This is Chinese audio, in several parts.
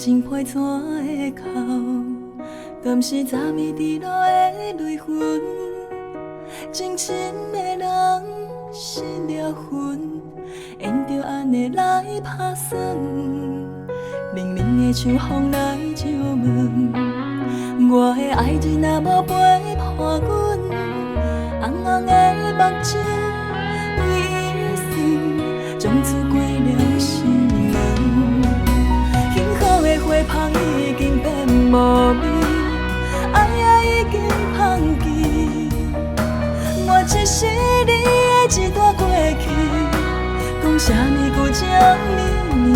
情批怎会哭？敢是昨暝滴落的泪痕？真深的人失了魂，缘着安尼来打算，冷冷的像风来招问。我的爱人若无陪伴阮，红红的目睭为酸，从此过了心门。幸福的花香已经变无味，爱已经放弃。我一世你的一段过去，讲啥物旧情绵绵。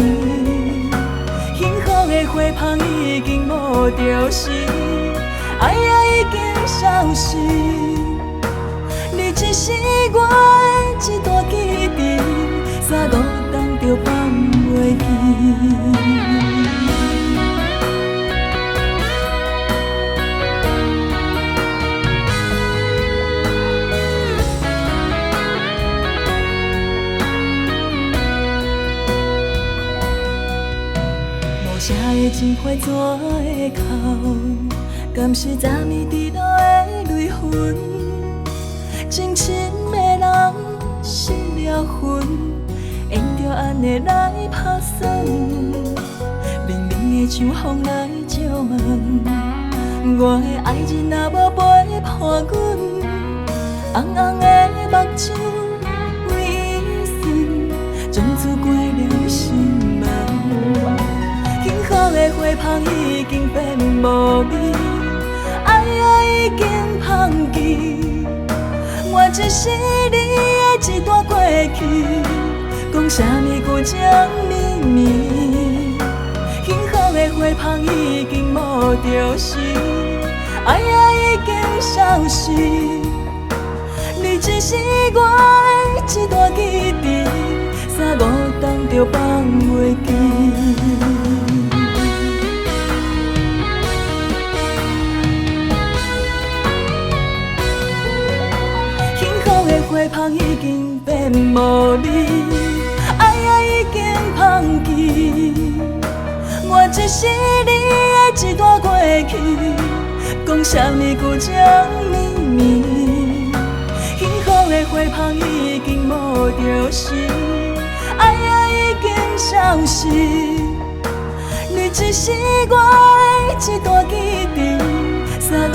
幸福的花香已经无着时，爱已经消失。你只是我的一段记忆，三五冬就放袂记。谁的情批怎会哭？敢是昨暝滴落的泪痕？真深的人失了魂，缘着安尼来打算，冷冷的像风来招问。我的爱人若无陪伴阮，红红的目睭为酸，从此过了心门。幸福的花香已经变无味，爱已经放弃。我一世你的一段过去，讲啥物旧情绵绵。幸福的花香已经无着时，爱已经消失。你只是我的一段记忆，三五冬就放袂记。花香已经变无味，爱已经放弃。我一世你的一段过去，讲啥物旧情绵绵。幸福的花香已经无着时，爱已经消失。你只是我的一段记忆，三五